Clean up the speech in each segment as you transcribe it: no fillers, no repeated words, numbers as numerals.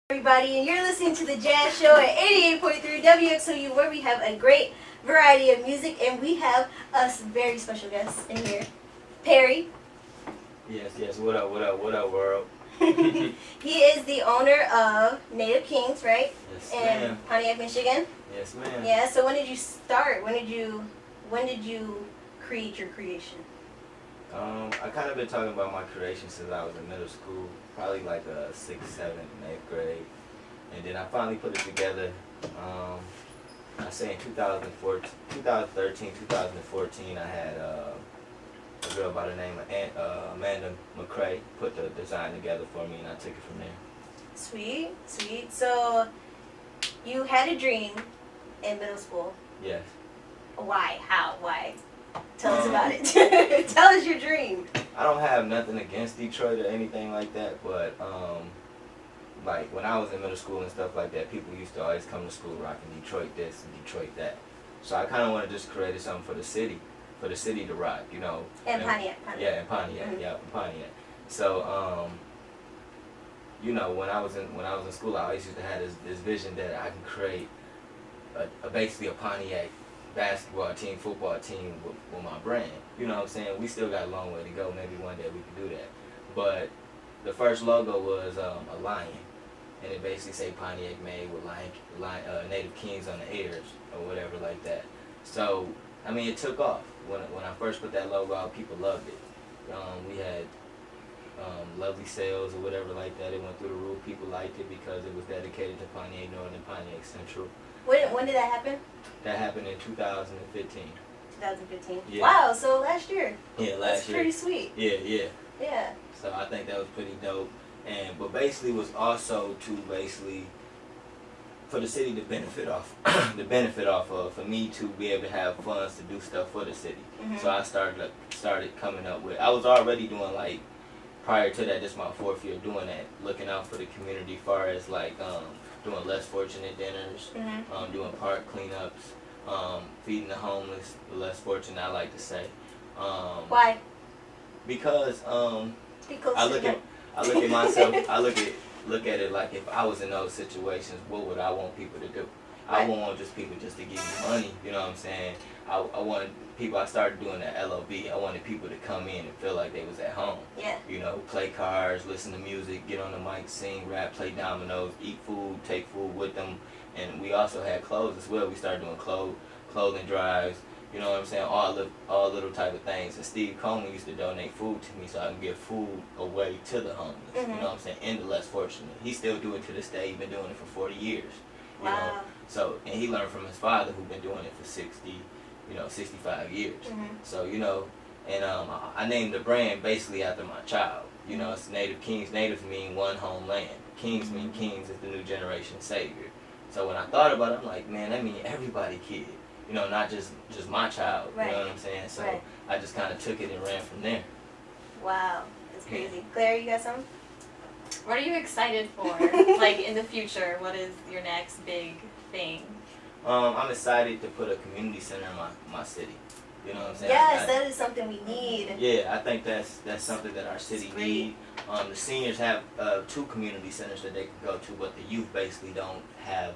Everybody, and you're listening to the Jazz Show at 88.3 WXOU, where we have a great variety of music, and we have a very special guest in here, Perry. Yes. What up, world? He is the owner of Native Kings, right? Yes, in ma'am. Pontiac, Michigan. Yes, ma'am. Yeah. So when did you start? When did you create your creation? I kind of been talking about my creation since I was in middle school, probably like 6th, 7th, and 8th grade, and then I finally put it together. I say in 2013, 2014, I had a girl by the name of Amanda McCrae put the design together for me, and I took it from there. Sweet. So you had a dream in middle school. Yes. Why? How? Why? Tell us about it. Tell us your dream. I don't have nothing against Detroit or anything like that, but like when I was in middle school and stuff like that, people used to always come to school rocking Detroit this and Detroit that. So I kind of want to just create something for the city to rock, you know. And Pontiac. Yeah, in Pontiac. Mm-hmm. Yeah, in Pontiac. So you know, when I was in school, I always used to have this vision that I can create basically a Pontiac basketball team, football team with my brand. You know what I'm saying? We still got a long way to go. Maybe one day we can do that. But the first logo was a lion, and it basically say Pontiac made with Native Kings on the ears or whatever like that. So I mean, it took off. When I first put that logo out, people loved it. We had lovely sales or whatever like that. It went through the roof. People liked it because it was dedicated to Pontiac North and Pontiac Central. When did that happen? That happened in 2015. 2015. Yeah. Wow, so last year. Yeah, last year. That's pretty sweet. Yeah. So I think that was pretty dope. But basically was also to for the city to benefit off of, for me to be able to have funds to do stuff for the city. Mm-hmm. So I started coming up with, I was already doing like, prior to that, this is my 4th year doing that, looking out for the community far as like doing less fortunate dinners, mm-hmm. Mm-hmm. Doing park cleanups, feeding the homeless, the less fortunate, I like to say. Why? Because I look at myself, I look at it like if I was in those situations, what would I want people to do? Right. I wouldn't want just people just to give me money, you know what I'm saying? I wanted people, I started doing that LOB, I wanted people to come in and feel like they was at home. Yeah. You know, play cards, listen to music, get on the mic, sing, rap, play dominoes, eat food, take food with them. And we also had clothes as well. We started doing clothing drives, you know what I'm saying, all little type of things. And Steve Coleman used to donate food to me so I can give food away to the homeless, mm-hmm. You know what I'm saying, and the less fortunate. He still do it to this day. He's been doing it for 40 years. You wow. know? So, and he learned from his father who's been doing it for 65 years. Mm-hmm. So, you know, and I named the brand basically after my child. You know, it's Native Kings. Native mean one homeland. Kings mean kings is the new generation savior. So when I thought about it, I'm like, man, that mean everybody kid. You know, not just my child. Right. You know what I'm saying? So right. I just kind of took it and ran from there. Wow, that's crazy. Claire, you got something? What are you excited for? Like in the future, what is your next big thing? I'm excited to put a community center in my city. You know what I'm saying? Yes, that is something we need. Yeah, I think that's something that our city needs. The seniors have 2 community centers that they can go to, but the youth basically don't have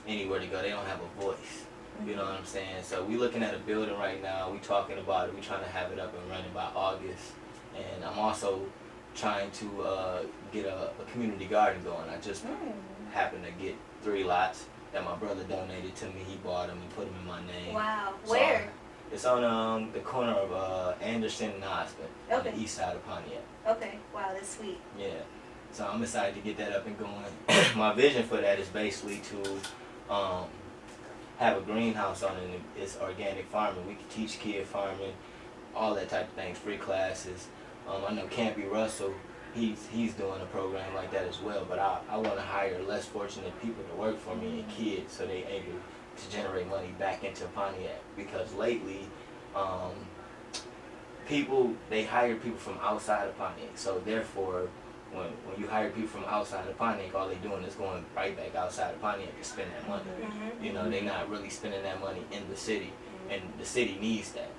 anywhere to go. They don't have a voice. Mm-hmm. You know what I'm saying? So we're looking at a building right now. We're talking about it. We're trying to have it up and running by August. And I'm also trying to get a community garden going. I just happened to get 3 lots that my brother donated to me. He bought them and put them in my name. Wow. So where? It's on the corner of Anderson and Oscar, on the east side of Pontiac. Okay. Wow, that's sweet. Yeah. So I'm excited to get that up and going. My vision for that is basically to have a greenhouse on it. It's organic farming. We can teach kids farming, all that type of things, free classes. I know Campy Russell, he's doing a program like that as well, but I want to hire less fortunate people to work for me and kids so they able to generate money back into Pontiac, because lately they hire people from outside of Pontiac, so therefore when you hire people from outside of Pontiac, all they're doing is going right back outside of Pontiac to spend that money. Mm-hmm. You know, they're not really spending that money in the city, and the city needs that.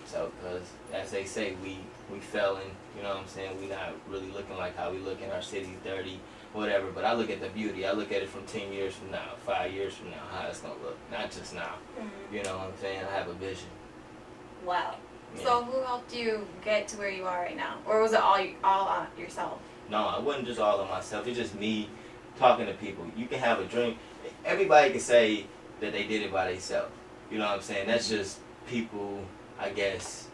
So, because as they say, we failing, you know what I'm saying? We not really looking like how we look in our cities, dirty, whatever. But I look at the beauty. I look at it from 10 years from now, 5 years from now, how it's going to look. Not just now. Mm-hmm. You know what I'm saying? I have a vision. Wow. Yeah. So who helped you get to where you are right now? Or was it all on yourself? No, it wasn't just all of myself. It's just me talking to people. You can have a dream. Everybody can say that they did it by themselves. You know what I'm saying? That's just people, I guess.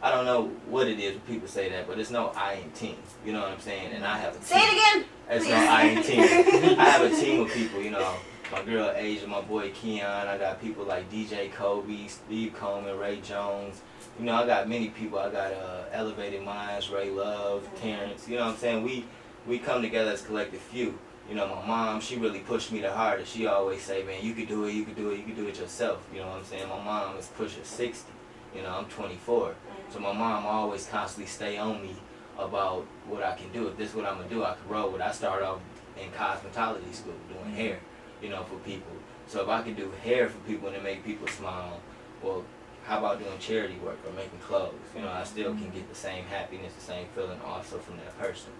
I don't know what it is when people say that, but it's no I in team. You know what I'm saying? And I have a team. Say it again. It's no I in team. I have a team of people, you know. My girl Asia, my boy Keon. I got people like DJ Kobe, Steve Coleman, Ray Jones. You know, I got many people. I got Elevated Minds, Ray Love, Terrence. You know what I'm saying? We come together as a collective few. You know, my mom, she really pushed me the hardest. She always say, man, you could do it, you could do it, you could do it yourself. You know what I'm saying? My mom is pushing 60. You know, I'm 24. So my mom always constantly stay on me about what I can do. If this is what I'm going to do, I can roll with. I started off in cosmetology school doing hair, you know, for people. So if I can do hair for people and it make people smile, well, how about doing charity work or making clothes? You know, I still can get the same happiness, the same feeling also from that person,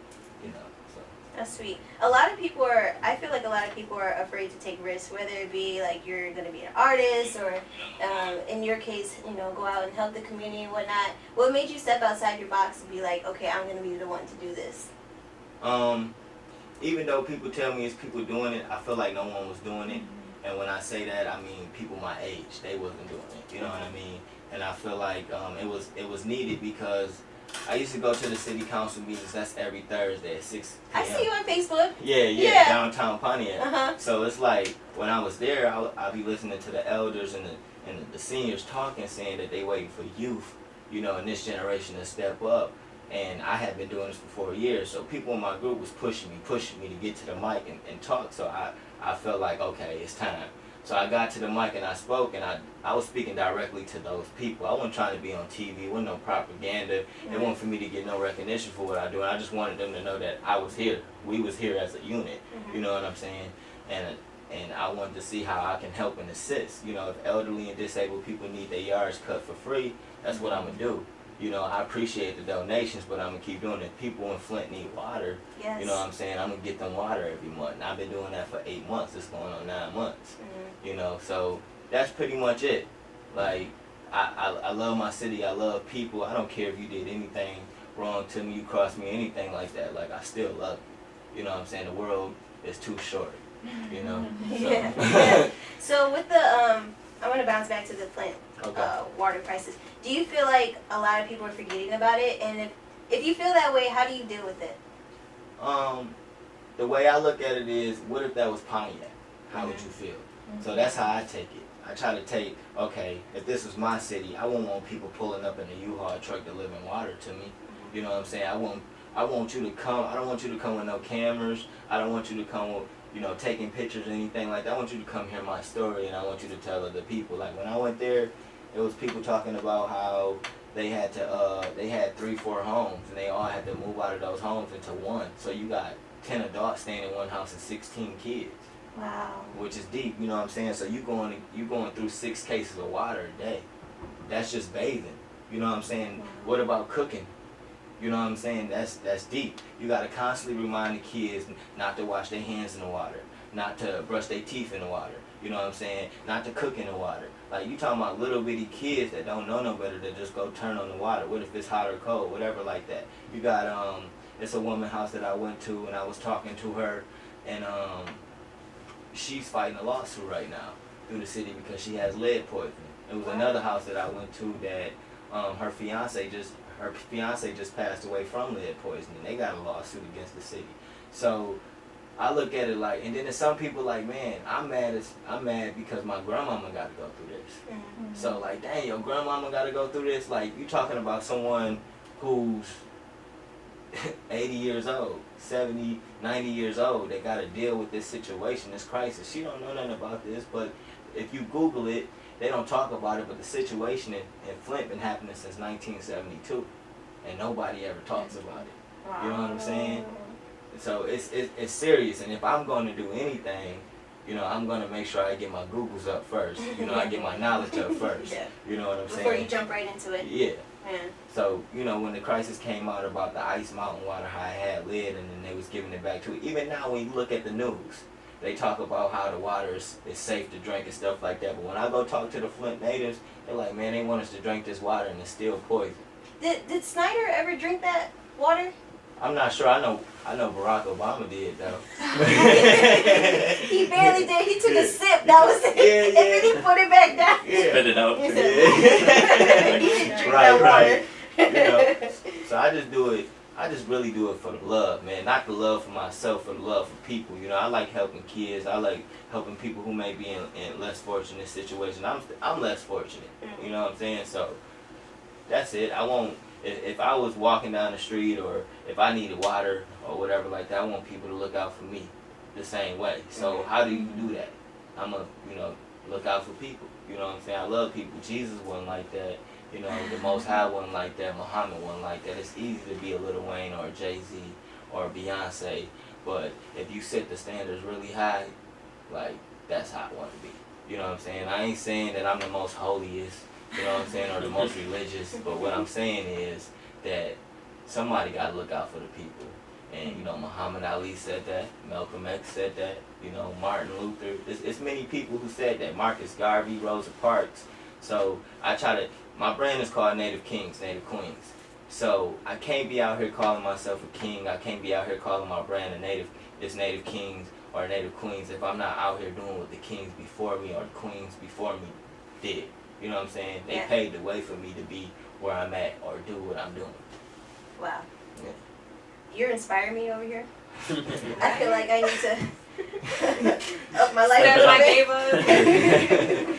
you know. So. That's sweet. I feel like a lot of people are afraid to take risks, whether it be like you're going to be an artist or in your case, you know, go out and help the community and whatnot. What made you step outside your box and be like, okay, I'm going to be the one to do this? Even though people tell me it's people doing it, I feel like no one was doing it. And when I say that, I mean people my age, they wasn't doing it. You know what I mean? And I feel like it was needed because I used to go to the city council meetings. That's every Thursday at 6 p.m. I see you on Facebook. Yeah, downtown Pontiac. Uh-huh. So it's like when I was there, I'll be listening to the elders and the seniors talking, saying that they waiting for youth, you know, in this generation to step up. And I had been doing this for 4 years, so people in my group was pushing me to get to the mic and talk. So I felt like, okay, it's time. So I got to the mic and I spoke, and I was speaking directly to those people. I wasn't trying to be on TV. It wasn't no propaganda. It wasn't for me to get no recognition for what I do. And I just wanted them to know that I was here. We was here as a unit. You know what I'm saying? And I wanted to see how I can help and assist. You know, if elderly and disabled people need their yards cut for free, that's what I'm going to do. You know, I appreciate the donations, but I'm going to keep doing it. People in Flint need water. Yes. You know what I'm saying? I'm going to get them water every month. And I've been doing that for 8 months. It's going on 9 months. You know, so that's pretty much it. Like, I love my city. I love people. I don't care if you did anything wrong to me, you crossed me, anything like that. Like, I still love you. You know what I'm saying? The world is too short, you know? So. Yeah. So with the, I want to bounce back to the Flint water crisis. Do you feel like a lot of people are forgetting about it? And if you feel that way, how do you deal with it? The way I look at it is, what if that was Pontiac? How would you feel? So that's how I take it. I try to take, okay, if this was my city, I wouldn't want people pulling up in a U-Haul truck delivering water to me. You know what I'm saying? I want you to come. I don't want you to come with no cameras. I don't want you to come with, you know, taking pictures or anything like that. I want you to come hear my story, and I want you to tell other people. Like when I went there, it was people talking about how they had 3-4 homes, and they all had to move out of those homes into one. So you got 10 adults staying in one house and 16 kids. Wow. Which is deep, you know what I'm saying? So you going through 6 cases of water a day. That's just bathing. You know what I'm saying? Wow. What about cooking? You know what I'm saying? That's deep. You gotta constantly remind the kids not to wash their hands in the water, not to brush their teeth in the water. You know what I'm saying? Not to cook in the water. Like you talking about little bitty kids that don't know no better to just go turn on the water. What if it's hot or cold? Whatever like that. You got it's a woman house that I went to and I was talking to her, and she's fighting a lawsuit right now through the city because she has lead poisoning. It was another house that I went to that her fiance just passed away from lead poisoning. They got a lawsuit against the city. So I look at it like, and then there's some people like, man, I'm mad because my grandmama got to go through this. So like, dang, your grandmama got to go through this. Like you talking about someone who's 80 years old, 70, 90 years old, they got to deal with this situation, this crisis. She don't know nothing about this, but if you Google it, they don't talk about it, but the situation in Flint been happening since 1972, and nobody ever talks about it. Wow. You know what I'm saying? So it's serious, and if I'm going to do anything, you know, I'm gonna make sure I get my Googles up first. You know, I get my knowledge up first. Yeah. You know what I'm saying? Before you jump right into it. Yeah. Yeah. So, you know, when the crisis came out about the ice mountain water, how it had lid, and then they was giving it back to it. Even now, when you look at the news, they talk about how the water is safe to drink and stuff like that. But when I go talk to the Flint natives, they're like, man, they want us to drink this water and it's still poison. Did Snyder ever drink that water? I'm not sure. I know Barack Obama did though. He barely did. He took a sip. That was it. Yeah, And then he put it back down. Spit it out. He said, "You should drink that water." You know, so I just do it. I just really do it for the love, man. Not the love for myself, for the love for people. You know, I like helping kids. I like helping people who may be in less fortunate situations. I'm less fortunate. You know what I'm saying? So that's it. I won't. If I was walking down the street or if I needed water or whatever like that, I want people to look out for me the same way. So how do you do that? I'm a, you know, look out for people. You know what I'm saying? I love people. Jesus wasn't like that. You know, the Most High wasn't like that. Muhammad wasn't like that. It's easy to be a Lil Wayne or a Jay-Z or a Beyonce, but if you set the standards really high, like, that's how I want to be. You know what I'm saying? I ain't saying that I'm the most holiest, you know what I'm saying, or the most religious, but what I'm saying is that somebody got to look out for the people. And, you know, Muhammad Ali said that, Malcolm X said that, you know, Martin Luther. It's many people who said that. Marcus Garvey, Rosa Parks. So I try to, my brand is called Native Kings, Native Queens. So I can't be out here calling myself a king. I can't be out here calling my brand Native Kings or Native Queens if I'm not out here doing what the kings before me or the queens before me did. You know what I'm saying? They paved the way for me to be where I'm at or do what I'm doing. Wow. Yeah. You're inspiring me over here. I feel like I need to up my life a little bit.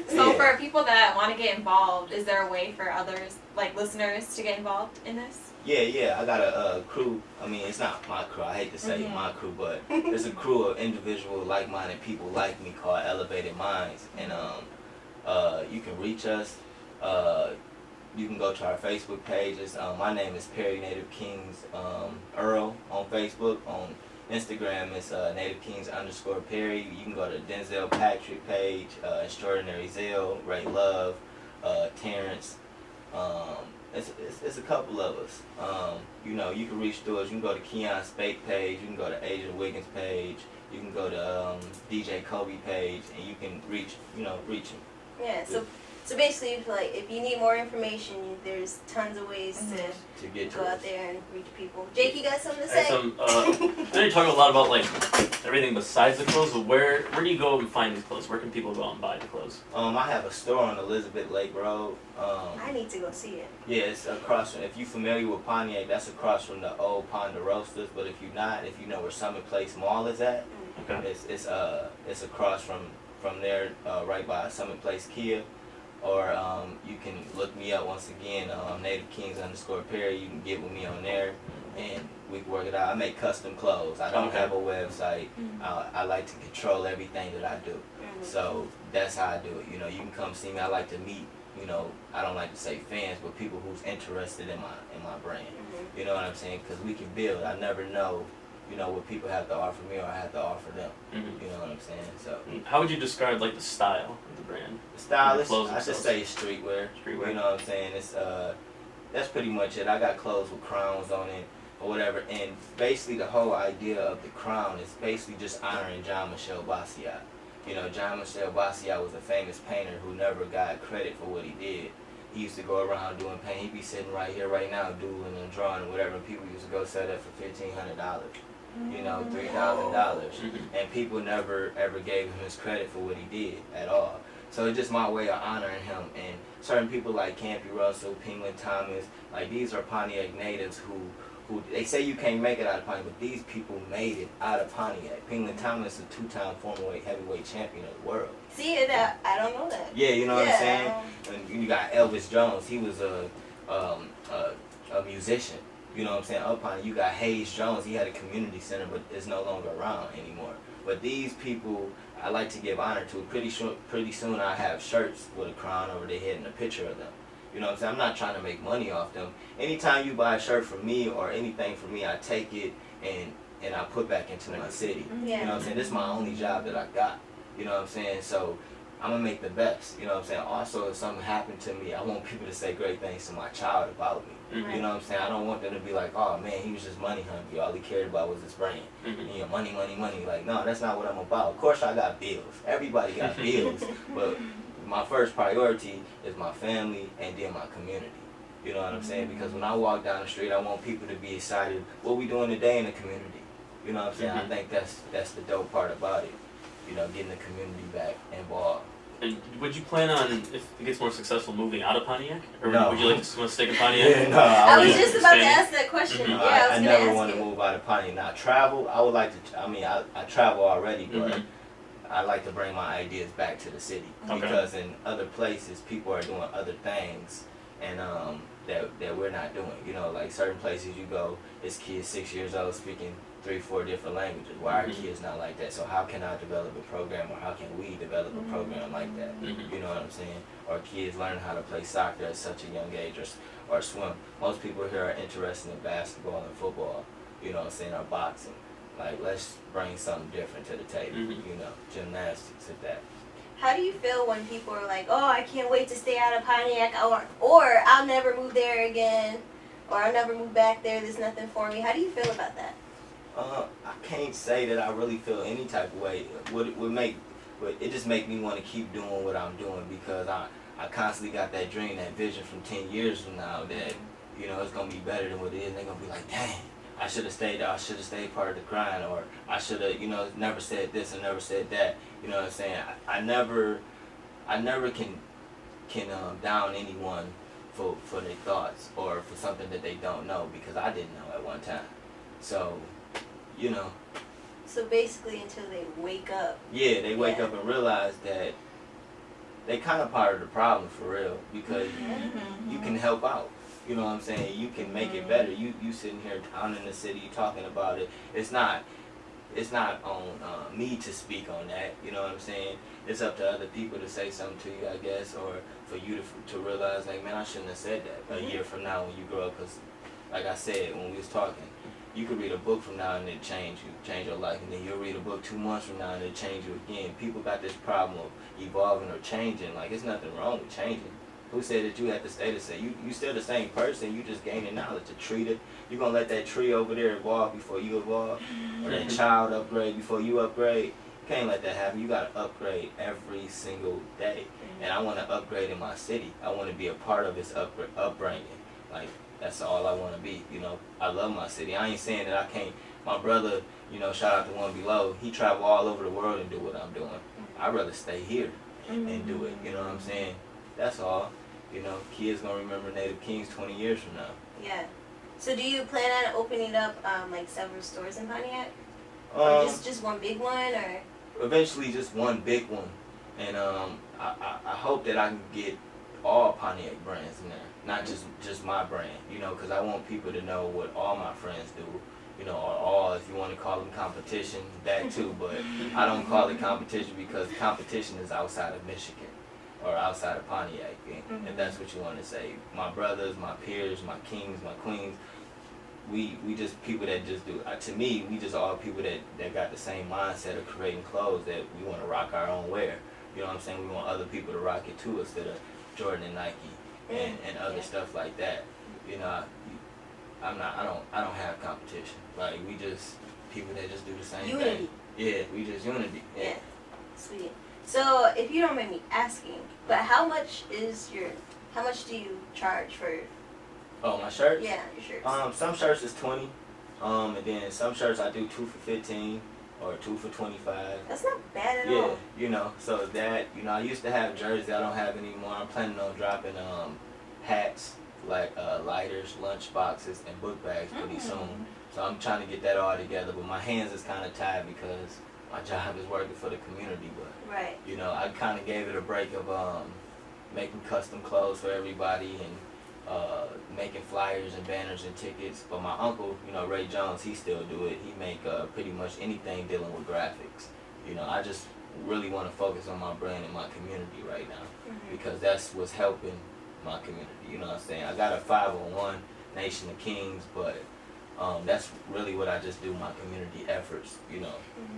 So for people that want to get involved, is there a way for others, like listeners, to get involved in this? Yeah. I got a crew. I mean, it's not my crew. I hate to say my crew, but it's a crew of individual, like-minded people like me called Elevated Minds. And you can reach us. You can go to our Facebook pages. My name is Perry Native Kings Earl on Facebook. On Instagram, it's Native Kings _Perry. You can go to Denzel Patrick page, Extraordinary Zell, Ray Love, Terrence. It's a couple of us. You know, you can reach through us. You can go to Keon Spake page. You can go to Asia Wiggins page. You can go to DJ Kobe page, and you can reach them. Yeah. So basically, like, if you need more information, there's tons of ways to get to go out there and reach people. Jake, you got something to say? I know you talk a lot about like everything besides the clothes, but where do you go and find these clothes? Where can people go and buy the clothes? I have a store on Elizabeth Lake Road. I need to go see it. Yeah, it's across from, if you're familiar with Pontiac, that's across from the old Ponderostas. But if you're not, if you know where Summit Place Mall is at, Okay. it's across from there, right by Summit Place Kia. Or you can look me up once again, Native Kings _Perry. You can get with me on there, and we can work it out. I make custom clothes. I don't have a website. I like to control everything that I do. So that's how I do it. You know, you can come see me. I like to meet, you know, I don't like to say fans, but people who's interested in my brand. You know what I'm saying? Because we can build. I never know, you know, what people have to offer me or I have to offer them. You know what I'm saying? So how would you describe like the style of the brand? The style is, clothes I should say, streetwear. You know what I'm saying? It's that's pretty much it. I got clothes with crowns on it or whatever, and basically the whole idea of the crown is basically just honoring John Michel Basquiat. You know, John Michel Basquiat was a famous painter who never got credit for what he did. He used to go around doing paint. He'd be sitting right here, right now, doodling and drawing and whatever. And people used to go sell that for $1,500. You know, $3,000, and people never ever gave him his credit for what he did at all. So it's just my way of honoring him. And certain people like Campy Russell, Penguin Thomas, like these are Pontiac natives who they say you can't make it out of Pontiac, but these people made it out of Pontiac. Penguin Thomas is a 2-time former heavyweight champion of the world. See, I don't know that. Yeah, you know what I'm saying. And you got Elvis Jones. He was a musician. You know what I'm saying? Up on it, you got Hayes Jones. He had a community center, but is no longer around anymore. But these people, I like to give honor to. Pretty soon, I have shirts with a crown over their head and a picture of them. You know what I'm saying? I'm not trying to make money off them. Anytime you buy a shirt from me or anything from me, I take it and and I put back into my city. Yeah. You know what I'm saying? This is my only job that I got. You know what I'm saying? So I'm gonna make the best. You know what I'm saying? Also, if something happened to me, I want people to say great things to my child about me. Mhm. You know what I'm saying? I don't want them to be like, oh man, he was just money hungry. All he cared about was his brain. Mhm. You know, money, money, money. Like, no, that's not what I'm about. Of course, I got bills. Everybody got bills. But my first priority is my family and then my community. You know what I'm saying? Because when I walk down the street, I want people to be excited. What we doing today in the community? You know what I'm saying? I think that's the dope part about it. You know, getting the community back involved. And would you plan on, if it gets more successful, moving out of Pontiac? Or No. would you like to stick in Pontiac? Yeah, no, I was Yeah. just about to Expanding. ask that question. Mhm. Yeah, I was I gonna never ask want to you. move out of Pontiac. Now, travel, I would like to, I travel already, but Mhm. I like to bring my ideas back to the city. Okay. Because in other places, people are doing other things and that we're not doing. You know, like certain places you go, it's kids 6 years old speaking 3-4 different languages. Why are Mhm. kids not like that? So how can I develop a program, or how can we develop a program like that? Mhm. You know what I'm saying? Or kids learn how to play soccer at such a young age, or swim. Most people here are interested in basketball and football. You know what I'm saying? Or boxing. Like, let's bring something different to the table. Mhm. You know, gymnastics at that. How do you feel when people are like, "Oh, I can't wait to stay out of Pontiac," or "I'll never move there again," or "I'll never move back there. There's nothing for me." How do you feel about that? I can't say that I really feel any type of way. It just make me want to keep doing what I'm doing, because I constantly got that dream, that vision from 10 years from now that, you know, it's gonna be better than what it is. And they're gonna be like, dang, I should have stayed there. I should have stayed part of the grind, or I should have, you know, never said this and never said that. You know what I'm saying? I never can down anyone for their thoughts or for something that they don't know, because I didn't know at one time. So, you know, So basically, until they wake up. yeah, they wake Yeah. up and realize that they kind of part of the problem for real, because you can help out. You know what I'm saying? You can make it better. You sitting here down in the city talking about it. It's not on me to speak on that. You know what I'm saying? It's up to other people to say something to you, I guess, or for you to realize, like, man, I shouldn't have said that a year from now when you grow up. Because, like I said when we was talking, you could read a book from now and it change your life, and then you'll read a book 2 months from now and it change you again. People got this problem of evolving or changing. Like, it's nothing wrong with changing. Who said that you had to stay the same? You still the same person. You just gaining knowledge. You're gonna let that tree over there evolve before you evolve, or that child upgrade before you upgrade. You can't let that happen. You gotta upgrade every single day. And I want to upgrade in my city. I want to be a part of its upbringing. Like, that's all I want to be. You know, I love my city. I ain't saying that I can't. My brother, you know, shout out to One Below. He travel all over the world and do what I'm doing. I'd rather stay here and do it. You know what I'm saying? That's all. You know, kids gonna remember Native Kings 20 years from now. Yeah. So do you plan on opening up like several stores in Pontiac, or just one big one, or? Eventually, just one big one, and I hope that I can get all Pontiac brands in there, not just my brand. You know, because I want people to know what all my friends do. You know, or all, if you want to call them competition, that too. But I don't call it competition, because competition is outside of Michigan or outside of Pontiac, if that's what you want to say. My brothers, my peers, my kings, my queens, we just people that just do, to me, we just all people that got the same mindset of creating clothes, that we want to rock our own wear. You know what I'm saying? We want other people to rock it too, instead of Jordan and Nike and other stuff like that. You know, I don't have competition. Like, we just people that just do the same Unity. thing. Yeah, we just unity. Yeah. Sweet. So, if you don't mind me asking, but how much do you charge for? Oh, my shirts? Yeah, your shirts. Some shirts is 20, and then some shirts I do 2 for 15 or 2 for 25. That's not bad at Yeah, all. you know, so that, you know, I used to have jerseys I don't have anymore. I'm planning on dropping hats, like lighters, lunch boxes, and book bags pretty soon. So I'm trying to get that all together, but my hands is kind of tied because my job is working for the community. But Right. you know, I kind of gave it a break of making custom clothes for everybody and making flyers and banners and tickets. But my uncle, you know, Ray Jones, he still do it. He make pretty much anything dealing with graphics. You know, I just really want to focus on my brand and my community right now, because that's what's helping my community. You know what I'm saying? I got a 501 Nation of Kings, but that's really what I just do my community efforts,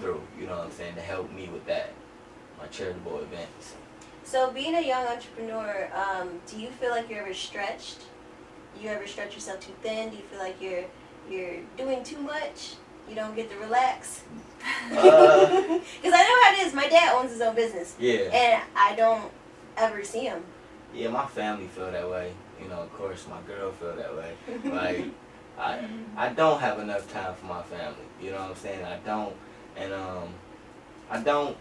through, you know what I'm saying, to help me with that, my charitable events. So being a young entrepreneur, do you feel like you're ever stretched? You ever stretch yourself too thin? Do you feel like you're doing too much? You don't get to relax? Because I know how it is. My dad owns his own business. Yeah. And I don't ever see him. Yeah, my family feel that way. Of course, my girl feel that way. Like, I don't have enough time for my family. You know what I'm saying? I don't, and I don't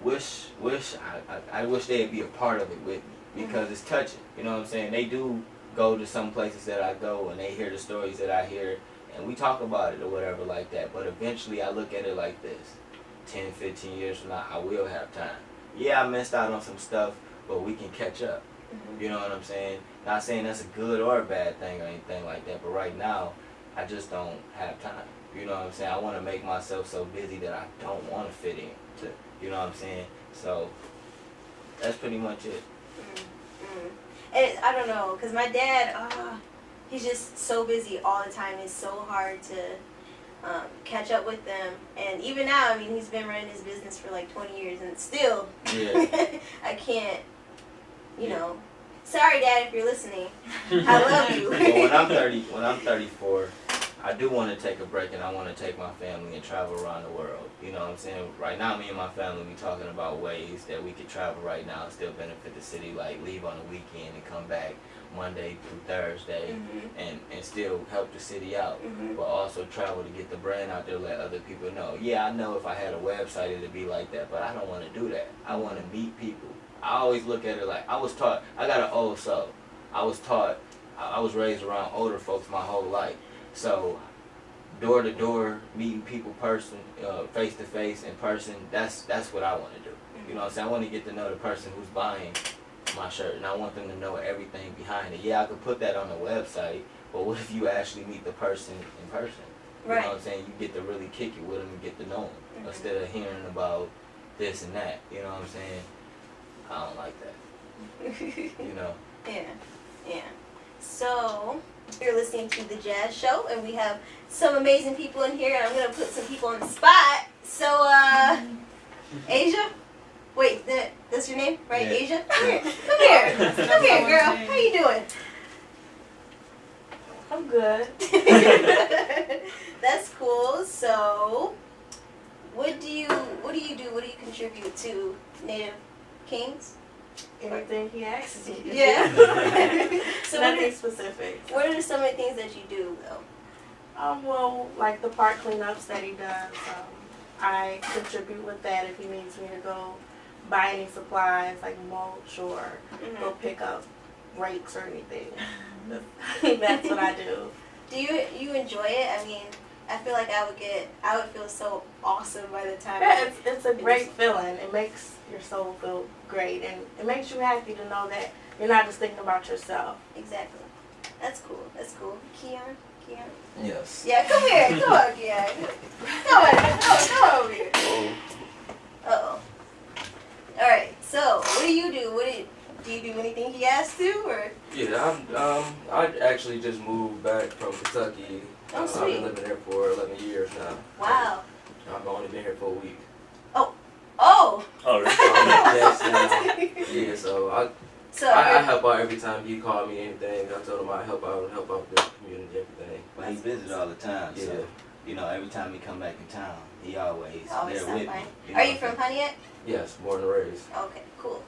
I wish they'd be a part of it with me because it's touching. You know what I'm saying? They do go to some places that I go and they hear the stories that I hear and we talk about it or whatever like that. But eventually I look at it like this: 10, 15 years from now, I will have time. Yeah, I missed out on some stuff, but we can catch up. You know what I'm saying? Not saying that's a good or a bad thing or anything like that, but right now, I just don't have time. You know what I'm saying? I want to make myself so busy that I don't want to fit in. You know what I'm saying? So, that's pretty much it. And I don't know, because my dad, he's just so busy all the time. It's so hard to catch up with them. And even now, I mean, he's been running his business for like 20 years, and still, I can't, you know. Sorry, Dad, if you're listening. I love you. But when I'm 34, I do want to take a break, and I want to take my family and travel around the world. You know what I'm saying? Right now, me and my family, we talking about ways that we could travel right now and still benefit the city, like leave on the weekend and come back Monday through Thursday and still help the city out, but also travel to get the brand out there, let other people know. Yeah, I know if I had a website, it'd be like that, but I don't want to do that. I want to meet people. I always look at it like I was taught. I got an old soul. I was taught. I was raised around older folks my whole life. So, door to door, meeting people face to face in person. That's what I want to do. You know what I'm saying? I want to get to know the person who's buying my shirt, and I want them to know everything behind it. Yeah, I could put that on the website, but what if you actually meet the person in person? You know what I'm saying? You get to really kick it with them and get to know them instead of hearing about this and that. You know what I'm saying? I don't like that. You know? Yeah. So, you're listening to The Jazz Show, and we have some amazing people in here, and I'm going to put some people on the spot. So, Asia? Wait, that's your name, right? Yeah. Asia? Come here. Come here, girl. How you doing? I'm good. That's cool. So, what do you do? What do you contribute to Native Kings? Everything he asks you. Yeah. So nothing specific. What are some of the things that you do, though? Well, like the park cleanups that he does, I contribute with that if he needs me to go buy any supplies like mulch or go pick up rakes or anything. That's what I do. Do you enjoy it? I mean, I feel like I would feel so awesome by the time. Yeah, it's a great feeling. It makes your soul feel great, and it makes you happy to know that you're not just thinking about yourself. Exactly. That's cool. Keon? Yes. Yeah, come here. Come on, Keon. Come over here. Uh-oh. All right. So, what do you do? Do you do anything he asks to, or? Yeah, I actually just moved back from Kentucky. Oh, I've sweet. been living here for 11 years now. Wow. I've only been here for a week. Oh. Oh, really? Yes, yeah, so I help out every time he called me anything. I told him I'd help out the community, everything. But he visits all the time, so, every time he come back in town, he always there stop with by. me. Are you from Pontiac? Yes, born and raised. Okay, cool.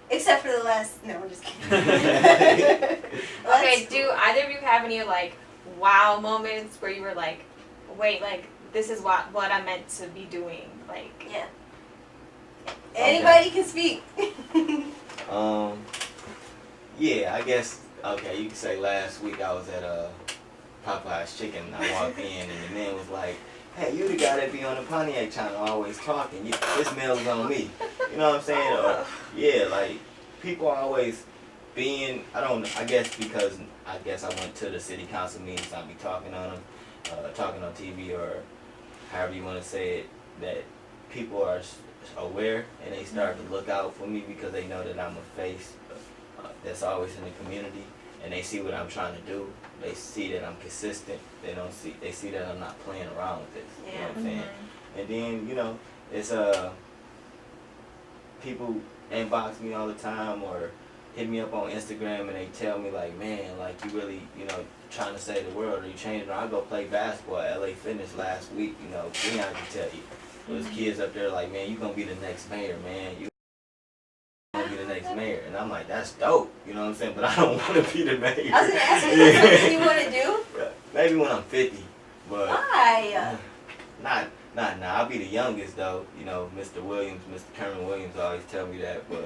Except for the last. No, I'm just kidding. Well, Okay, that's do cool. either of you have any like wow moments where you were like, wait, like this is what I meant to be doing? Like, Yeah. Anybody can speak. Yeah, I guess, you can say last week I was at Popeye's Chicken and I walked in and the man was like, hey, you the guy that be on the Pontiac channel always talking. This meal's on me. You know what I'm saying? Or, like, people always being, I guess because I went to the city council meetings, I'll be talking on them, talking on TV or however you want to say it, that people are aware and they start to look out for me because they know that I'm a face that's always in the community. and they see what I'm trying to do. They see that I'm consistent. They see that I'm not playing around with this. You know what I'm saying? And then, you know, it's people inbox me all the time or hit me up on Instagram and they tell me like, man, like you really, you know, trying to save the world or you changing. I go play basketball at LA Fitness last week, you know, Leon can tell you. There's kids up there like, man, you gonna be the next mayor, man. You gonna be the next mayor. And I'm like, that's dope, you know what I'm saying? But I don't want to be the mayor. I was gonna ask you, is that something you want to do? Maybe when I'm 50, but why? Not now. I'll be the youngest though. You know, Mr. Williams, Mr. Kerman Williams always tell me that, but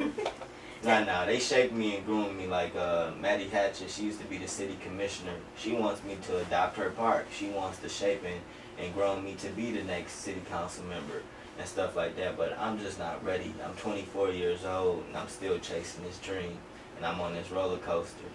not now. They shaped me and groomed me like Maddie Hatcher. She used to be the city commissioner. She wants me to adopt her park. She wants to shape and groom me to be the next city council member and stuff like that. But I'm just not ready. I'm 24 years old and I'm still chasing this dream and I'm on this roller coaster.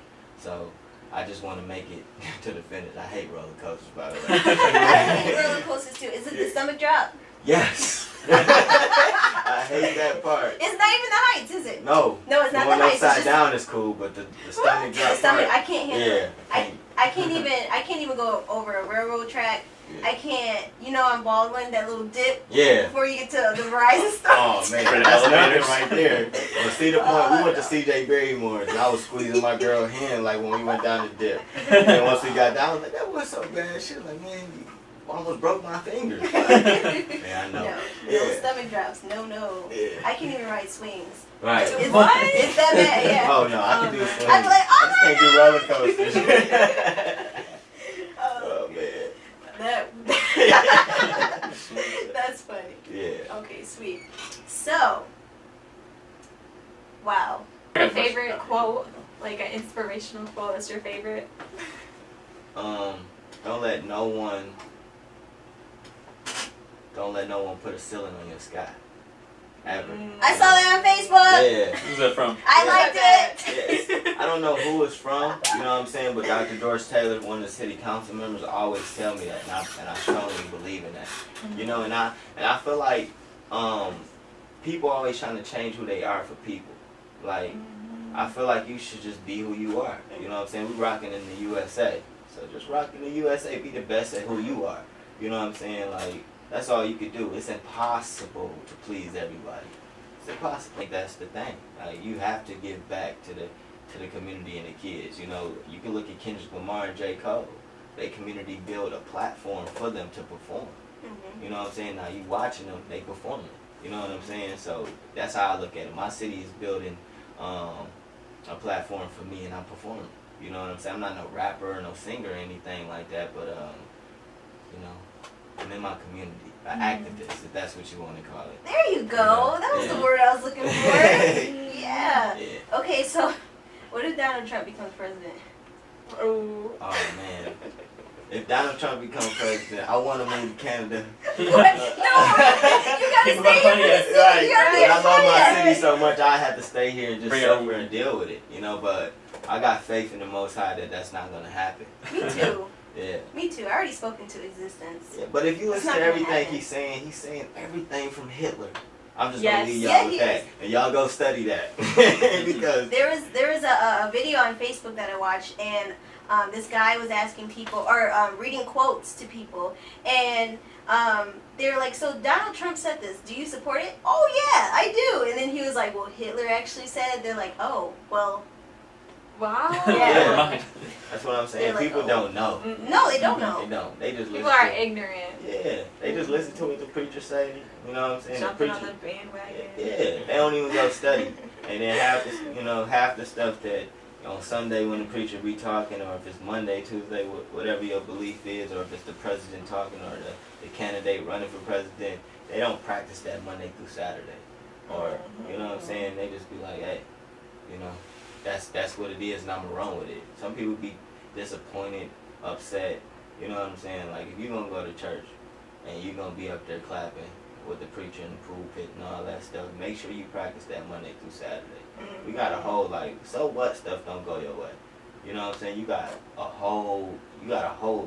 So I just want to make it to the finish. I hate roller coasters, by the way. I hate roller coasters too. Is it the stomach drop? Yes. I hate that part. It's not even the heights, is it? No. No, it's not the Going heights. upside down is cool, but the stomach drop The stomach, part. I can't handle it. I can't even go over a railroad track. Yeah. I can't, you know, on Baldwin, that little dip Yeah. before you get to the Verizon store. Oh man, For the that's nothing elevators. right there. But see the point, we went to CJ Barrymore's and I was squeezing my girl hand like when we went down the dip. And once we got down, I was like, that wasn't so bad. She was like, man, you almost broke my fingers. Like, man, I know. No Yeah. stomach drops. No. Yeah. I can't even ride swings. Right. It's, What? It's that bad, yeah. Oh no, I can do swings. I'd be like, I just can't do roller coasters. Oh, Oh man. That's funny. Yeah. Okay, sweet. So, wow. Your favorite quote, like an inspirational quote, that's your favorite? Don't let no one put a ceiling on your sky. Ever. I saw that on Facebook. Yeah. Who's that from? I Yeah. liked it. Yes. I don't know who it's from, you know what I'm saying, but Dr. George Taylor, one of the city council members, always tell me that, and I strongly believe in that. You know, and I feel like people always trying to change who they are for people. Like, I feel like you should just be who you are. You know what I'm saying? We rocking in the USA, so just rock in the USA. Be the best at who you are. You know what I'm saying? Like, that's all you could do. It's impossible to please everybody. It's impossible. I think that's the thing. Like, you have to give back to the community and the kids. You know, you can look at Kendrick Lamar and J. Cole. They community build a platform for them to perform. You know what I'm saying? Now you watching them, they performing. You know what I'm saying? So that's how I look at it. My city is building a platform for me, and I'm performing. You know what I'm saying? I'm not no rapper or no singer or anything like that, but you know, I'm in my community. An activist, if that's what you want to call it. There you go. That was the word I was looking for. Yeah. Okay, so what if Donald Trump becomes president? Oh. Oh man. If Donald Trump becomes president, I want to move to Canada. What? No, you gotta Keep stay here for the city. Right. You gotta be But I love my Pontiac. city so much, I have to stay here and just Bring it suffer on. and deal with it, you know. But I got faith in the Most High that that's not gonna happen. Me too. Yeah. Me too. I already spoke into existence. Yeah. But if you It's listen not to gonna everything happen. he's saying everything from Hitler. I'm just Yes. gonna leave y'all Yeah, with he that, is. and y'all go study that because There was a video on Facebook that I watched, and this guy was asking people, or reading quotes to people, and they were like, so Donald Trump said this, do you support it? Oh yeah, I do. And then he was like, well, Hitler actually said. They're like, oh, well, Wow. Yeah. Never mind. that's what I'm saying. They're like, People oh. don't know. no, they don't They know. don't. They just People listen are to ignorant. Yeah, they just listen to what the preacher say. You know what I'm saying? Jumping the on preacher, the bandwagon. yeah, they don't even go study. And then half the stuff that on Sunday when the preacher be talking, or if it's Monday, Tuesday, whatever your belief is, or if it's the president talking, or the candidate running for president, they don't practice that Monday through Saturday. Or, you know what I'm saying? They just be like, hey, you know, that's what it is, and I'm gonna run with it. Some people be disappointed, upset, you know what I'm saying? Like, if you're gonna go to church and you're gonna be up there clapping with the preacher in the pulpit and all that stuff, make sure you practice that Monday through Saturday. We got a whole, like, so what stuff don't go your way. You know what I'm saying? You got a whole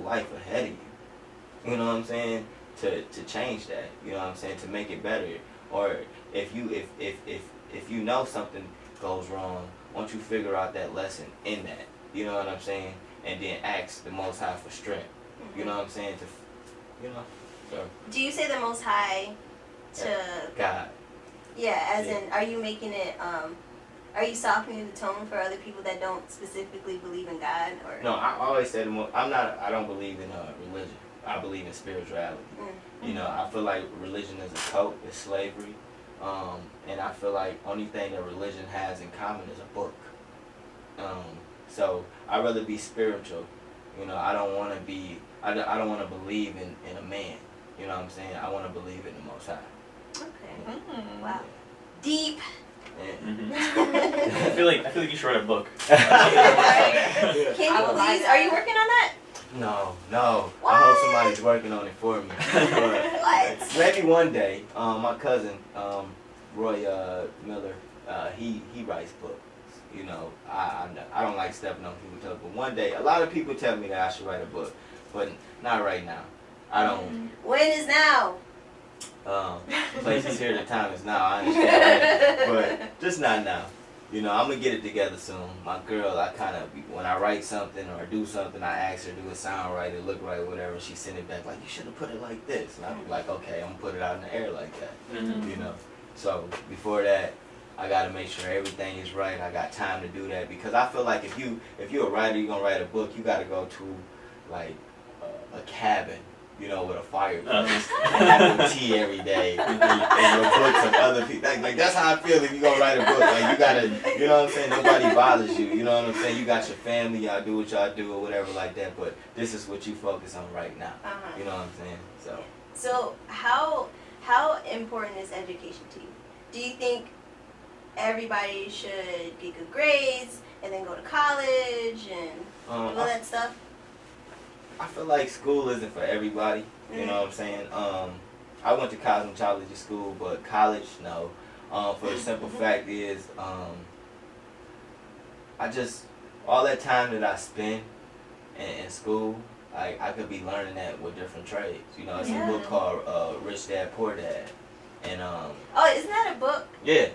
life ahead of you. You know what I'm saying? To change that. You know what I'm saying? To make it better. Or if you know something goes wrong, won't you figure out that lesson in that? you know what I'm saying, and then ask the Most High for strength. You know what I'm saying? So. Do you say the Most High to God? Yeah, as in, are you making it? Are you softening the tone for other people that don't specifically believe in God? Or No, I always say I don't believe in religion. I believe in spirituality. You know, I feel like religion is a cult, it's slavery, and I feel like only thing that religion has in common is a book. So I'd rather be spiritual. You know, I don't want to be. I don't want to believe in a man. You know what I'm saying? I want to believe in the Most High. Okay. Wow. Deep. Yeah. I feel like you should write a book. Can you please? Are you working on that? No. What? I hope somebody's working on it for me. What? Maybe one day. My cousin, Roy Miller, he writes books. You know, I don't like stepping on people's toes, but one day, a lot of people tell me that I should write a book, but not right now. I don't. When is now? Place is here, the time is now. I understand that, but just not now. You know, I'm gonna get it together soon. My girl, when I write something or do something, I ask her, do it sound right, it look right, whatever. She send it back like, you should have put it like this, and I be like, okay, I'm gonna put it out in the air like that. You know. So before that, I gotta make sure everything is right. I got time to do that because I feel like if you're a writer, you're gonna write a book. You gotta go to like a cabin, you know, with a fireplace and having tea every day and your books of other people. Like that's how I feel if you're gonna write a book. Like you gotta, you know what I'm saying? Nobody bothers you. You know what I'm saying? You got your family. Y'all do what y'all do or whatever like that. But this is what you focus on right now. You know what I'm saying? So how important is education to you? Do you think everybody should get good grades and then go to college and do all that stuff? I feel like school isn't for everybody. You know what I'm saying? I went to cosmetology school, but college, no. For the simple fact is, all that time that I spend in school, I could be learning that with different trades. You know, it's a book called Rich Dad, Poor Dad. And isn't that a book? Yeah.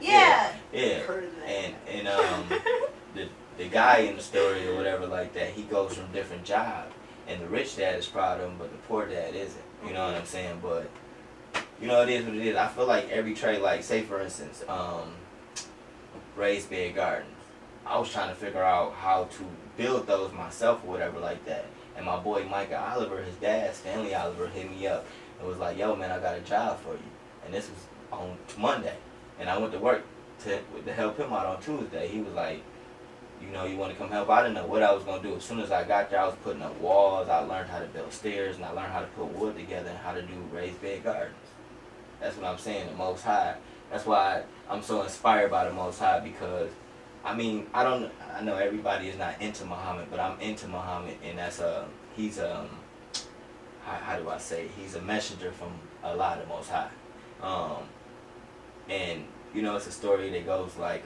Heard of that. And the guy in the story or whatever like that, he goes from different jobs, and the rich dad is proud of him, but the poor dad isn't. You know what I'm saying? But you know, it is what it is. I feel like every trade, like say for instance, raised bed gardens. I was trying to figure out how to build those myself or whatever like that. And my boy Micah Oliver, his dad Stanley Oliver, hit me up and was like, "Yo, man, I got a job for you." And this was on Monday, and I went to work to help him out on Tuesday. He was like, you know, you want to come help? I didn't know what I was going to do. As soon as I got there, I was putting up walls. I learned how to build stairs, and I learned how to put wood together and how to do raised bed gardens. That's what I'm saying, the Most High. That's why I'm so inspired by the Most High because, I mean, I know everybody is not into Muhammad, but I'm into Muhammad, and he's how do I say? He's a messenger from Allah, the Most High. And you know, it's a story that goes like,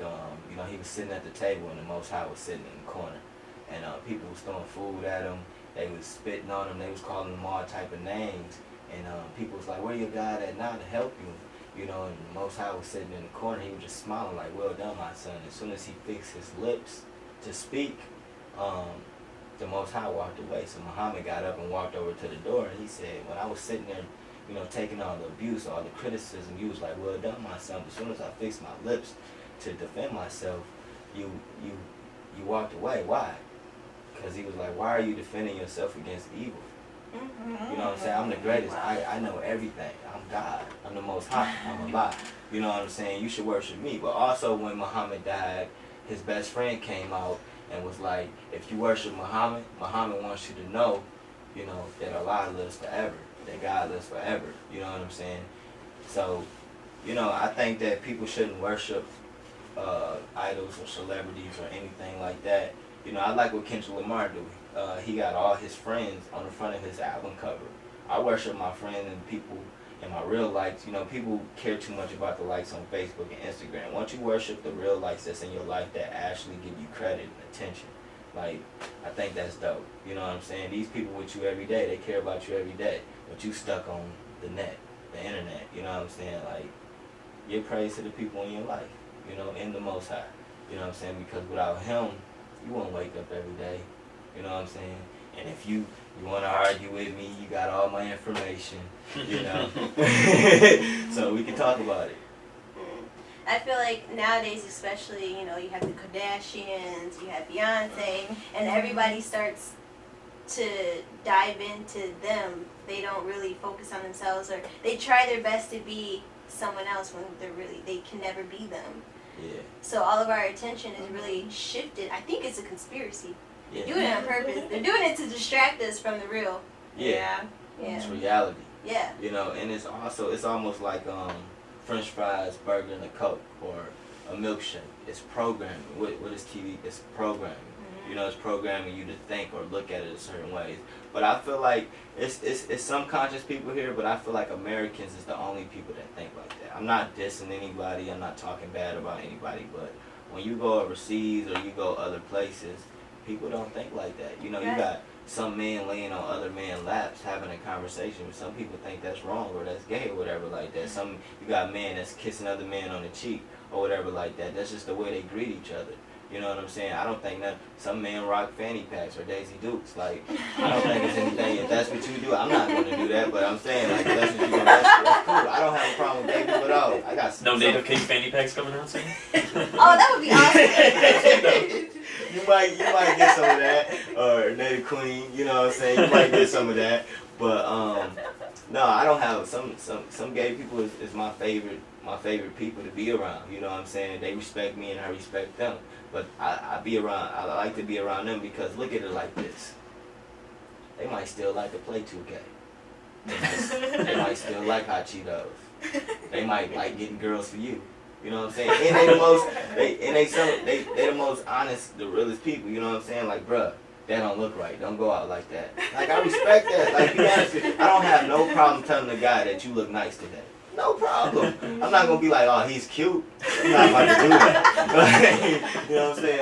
you know, he was sitting at the table and the Most High was sitting in the corner, and people was throwing food at him. They was spitting on him. They was calling him all type of names, and people was like, "Where your God at now to help you?" You know, and the Most High was sitting in the corner. He was just smiling like, "Well done, my son." As soon as he fixed his lips to speak, the Most High walked away. So Muhammad got up and walked over to the door, and he said, "When I was sitting there, you know, taking all the abuse, all the criticism, you was like, 'Well done, my son.' As soon as I fixed my lips to defend myself, you walked away. Why?" Because he was like, "Why are you defending yourself against evil?" You know what I'm saying? I'm the greatest. I know everything. I'm God. I'm the Most High. I'm Allah. You know what I'm saying? You should worship me. But also when Muhammad died, his best friend came out and was like, if you worship Muhammad, Muhammad wants you to know, you know, that Allah lives forever. That God lives forever. You know what I'm saying? So, you know, I think that people shouldn't worship idols or celebrities or anything like that. You know, I like what Kendrick Lamar do. He got all his friends on the front of his album cover. I worship my friends and people in my real likes. You know, people care too much about the likes on Facebook and Instagram. Once you worship the real likes that's in your life that actually give you credit and attention, like, I think that's dope. You know what I'm saying? These people with you every day, they care about you every day. But you stuck on the net, the internet. You know what I'm saying? Like, give praise to the people in your life, you know, in the Most High. You know what I'm saying? Because without him, won't wake up every day. You know what I'm saying? And if you want to argue with me, you got all my information, you know. So we can talk about it. I feel like nowadays, especially, you know, you have the Kardashians, you have Beyonce, and everybody starts to dive into them. They don't really focus on themselves, or they try their best to be someone else when they can never be them. Yeah. So all of our attention is really shifted. I think it's a conspiracy. Yeah. They're doing it on purpose. They're doing it to distract us from the real. Yeah. Yeah. It's reality. Yeah. You know, and it's almost like French fries, burger, and a Coke, or a milkshake. It's programming. What is TV? It's programming. You know, it's programming you to think or look at it a certain ways. But I feel like it's some conscious people here, but I feel like Americans is the only people that think like that. I'm not dissing anybody. I'm not talking bad about anybody. But when you go overseas or you go other places, people don't think like that. You know, you got some men laying on other men's laps having a conversation. Some people think that's wrong or that's gay or whatever like that. You got men that's kissing other men on the cheek or whatever like that. That's just the way they greet each other. You know what I'm saying? I don't think that some men rock fanny packs or Daisy Dukes. Like, I don't think it's anything. If that's what you do, I'm not going to do that. But I'm saying, like, if that's what you do, that's cool. I don't have a problem with gay people at all. I got no Native King fanny packs coming out soon. Oh, that would be awesome. You might get some of that, or Native Queen. You know what I'm saying? You might get some of that. But no, I don't have some gay people is my favorite people to be around. You know what I'm saying? They respect me and I respect them. But I like to be around them because look at it like this. They might still like to play 2K. They might still like Hot Cheetos. They might like getting girls for you. You know what I'm saying? And they the most honest, the realest people. You know what I'm saying? Like, bruh, that don't look right. Don't go out like that. Like, I respect that. Like, be honest with you. I don't have no problem telling the guy that you look nice today. No problem. I'm not gonna be like, oh, he's cute. I'm not about to do that. You know what I'm saying?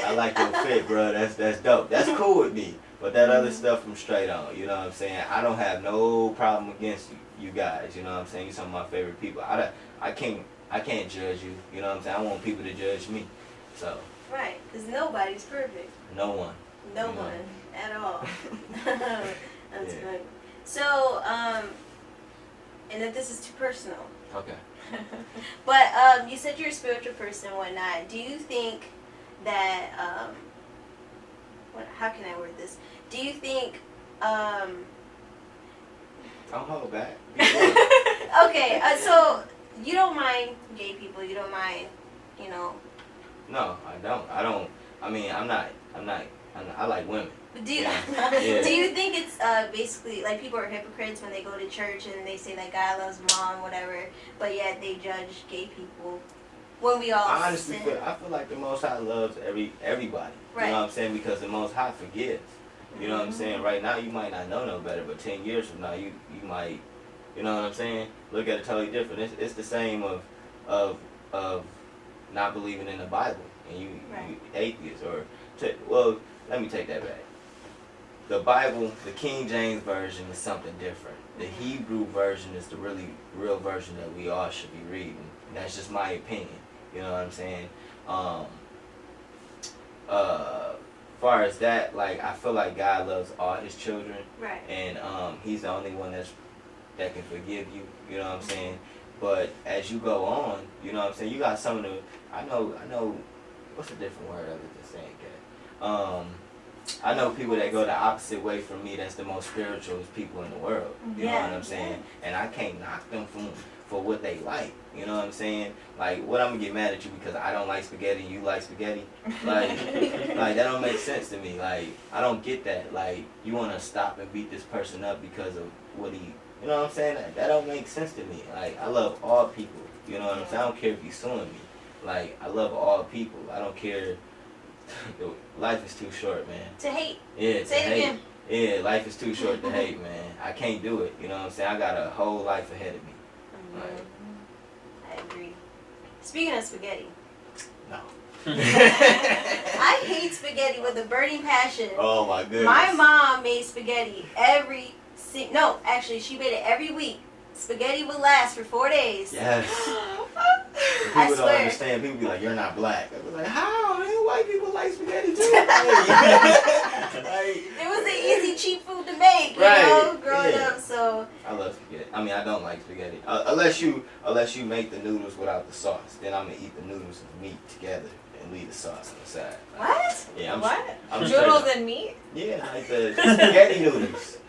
I like your fit, bro. That's dope. That's cool with me. But that other stuff from straight on. You know what I'm saying? I don't have no problem against you guys. You know what I'm saying? You're some of my favorite people. I can't judge you. You know what I'm saying? I want people to judge me. So. Right, because nobody's perfect. No one. No one at all. That's funny. So, and if this is too personal. Okay. But you said you're a spiritual person and whatnot. Do you think that how can I word this? Do you think Don't hold back. okay, so you don't mind gay people, you don't mind, you know. No, I don't. I mean, I like women. Do you, do you think it's basically like people are hypocrites when they go to church and they say that God loves mom, whatever, but yet they judge gay people when we all I honestly sin? feel like the Most High loves everybody. Right. You know what I'm saying? Because the Most High forgives. You know what I'm saying? Right now you might not know no better, but 10 years from now you might. You know what I'm saying? Look at it totally different. It's the same of not believing in the Bible and you atheist or well, let me take that back. The Bible, the King James version is something different. The Hebrew version is the real version that we all should be reading. And that's just my opinion. You know what I'm saying? Far as that, like I feel like God loves all His children, Right. and He's the only one that can forgive you. You know what I'm saying? But as you go on, you know what I'm saying. You got some of the I know. What's a different word other than saying gay? I know people that go the opposite way from me. That's the most spiritual people in the world. You know what I'm saying? And I can't knock them for what they like. You know what I'm saying? Like, what I'm gonna get mad at you because I don't like spaghetti and you like spaghetti? Like that don't make sense to me. Like, I don't get that. Like, you wanna stop and beat this person up because of what he, you know what I'm saying? That don't make sense to me. Like, I love all people. You know what I'm saying? I don't care if you're suing me. Like, I love all people. I don't care. Life is too short, man. To hate. Yeah, Say it again. Yeah, life is too short to hate, man. I can't do it. You know what I'm saying? I got a whole life ahead of me. Like, I agree. Speaking of spaghetti. no. I hate spaghetti with a burning passion. Oh my goodness. My mom made spaghetti she made it every week. Spaghetti would last for 4 days. Yes. I People swear. don't understand. People be like, "You're not black." I was like, "How? white people like spaghetti too. It was an easy, cheap food to make, you know, growing up. So I love spaghetti. I mean, I don't like spaghetti unless you make the noodles without the sauce. Then I'm gonna eat the noodles and the meat together and leave the sauce on the side. what? Yeah, I'm Noodles and meat? Yeah, like the spaghetti noodles.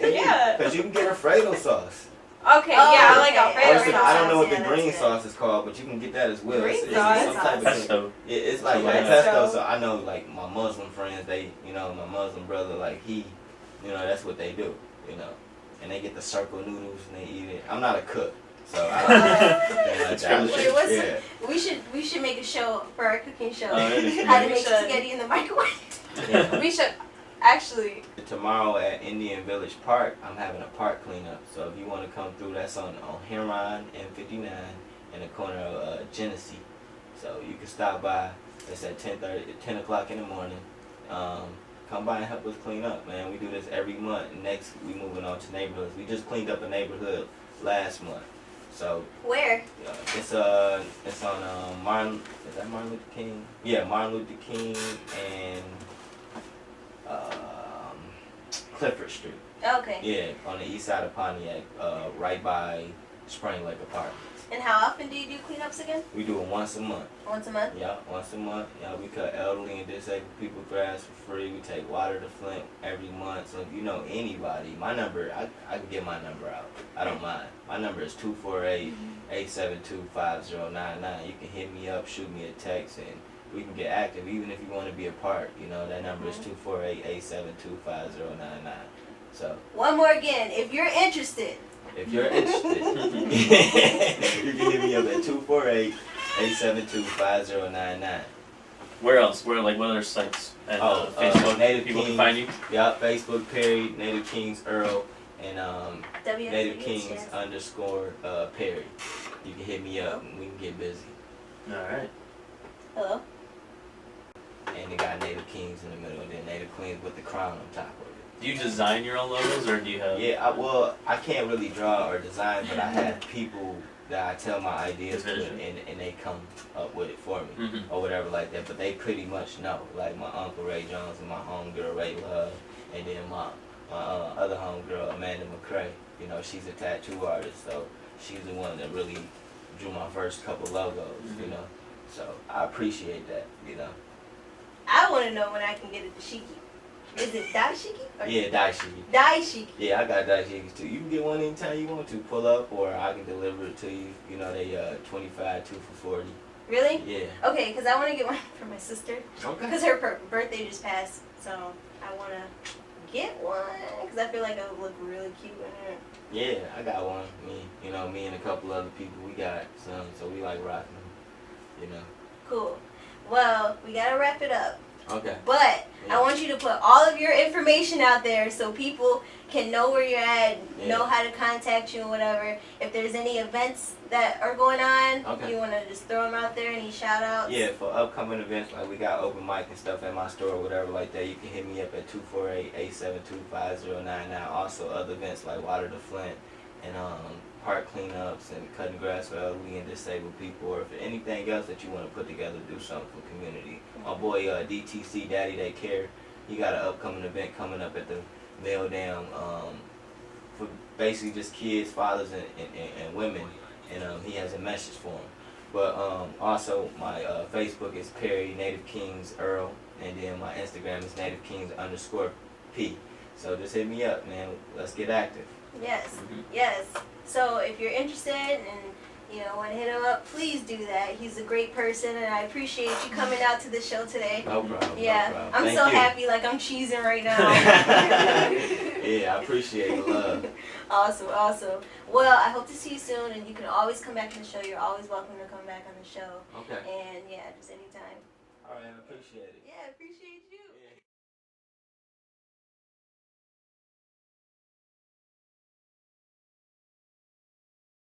Yeah. Because you can get Alfredo sauce. Okay, Oh, yeah, I like okay. Alfredo Alfredo sauce. I don't know what Yeah, the that's green good. sauce is called, but you can get that as well. Green It's sauce? some type of Pesto. it's like Pesto. pesto. So I know like my Muslim friends, they, you know, my Muslim brother, like he, you know, that's what they do, you know, and they get the circle noodles and they eat it. I'm not a cook, so I don't know. It's really Wait, what's yeah. we should make a show for our cooking show. Yeah. How to We make should. spaghetti in the microwave. Yeah. We should actually. Tomorrow at Indian Village Park, I'm having a park cleanup. So if you want to come through, that's on Heron and 59 in the corner of Genesee. So you can stop by. It's at 10 o'clock in the morning. Come by and help us clean up, man. We do this every month. Next, we moving on to neighborhoods. We just cleaned up a neighborhood last month. So Where? it's on Martin. Is that Martin Luther King? Yeah, Martin Luther King and Clifford Street. Okay. Yeah, on the east side of Pontiac, right by Spring Lake Apartments. And how often do you do cleanups again? We do it once a month. Once a month? Yeah, once a month. Yeah, we cut elderly and disabled people grass for free. We take water to Flint every month. So if you know anybody, my number, I can get my number out. I don't mind. My number is 248-872-5099. You can hit me up, shoot me a text, and we can get active, even if you want to be a part. You know, that number is 248-872-5099. So One more again, if you're interested. if you're interested, you can hit me up at 248-872-5099. Where else? Where, like, what other sites? And Facebook, Native people Kings, can find you? Yeah, Facebook, Perry, Native Kings, Earl, and WSVP, Native Kings yes. _ Perry. You can hit me up and we can get busy. Alright. Hello? And they got Native Kings in the middle, and then Native Queens with the crown on top of it. Do you design your own logos, or do you have... Yeah, I can't really draw or design, but I have people that I tell my ideas to, and they come up with it for me, or whatever like that. But they pretty much know, like my uncle Ray Jones and my homegirl Ray Love, and then my other homegirl Amanda McCrae. You know, she's a tattoo artist, so she's the one that really drew my first couple logos. You know, so I appreciate that. You know. I want to know when I can get a dashiki. Is it daishiki? Yeah, daishiki. Daishiki. Yeah, I got daishikis too. You can get one anytime you want to. Pull up, or I can deliver it to you. You know, they 25, 2 for 40. Really? Yeah. Okay, because I want to get one for my sister. Okay. Because her birthday just passed, so I want to get one because I feel like it would look really cute in it. Yeah, I got one. Me and a couple other people, we got some, so we like rocking them. You know. Cool. Well, we gotta wrap it up. Okay. But I want you to put all of your information out there so people can know where you're at, know how to contact you and whatever. If there's any events that are going on, you want to just throw them out there, any shout outs? Yeah, for upcoming events, like we got open mic and stuff at my store or whatever like that, you can hit me up at 248-872-5099. Also other events like Water to Flint and park cleanups and cutting grass for elderly and disabled people, or if anything else that you want to put together, do something for community. My boy DTC, Daddy They Care, he got an upcoming event coming up at the Mail Down for basically just kids, fathers, and women, and he has a message for them. But also my Facebook is Perry Native Kings Earl, and then my Instagram is Native Kings _P. So just hit me up, man. Let's get active. Yes, yes. So if you're interested and want to hit him up, please do that. He's a great person, and I appreciate you coming out to the show today. No problem. Yeah, no problem. I'm Thank so you. happy, like I'm cheesing right now. Yeah, I appreciate the love. Awesome, awesome. Well, I hope to see you soon, and you can always come back on the show. You're always welcome to come back on the show. Okay. And yeah, just anytime. All right, I appreciate it. Yeah, I appreciate you. Yeah.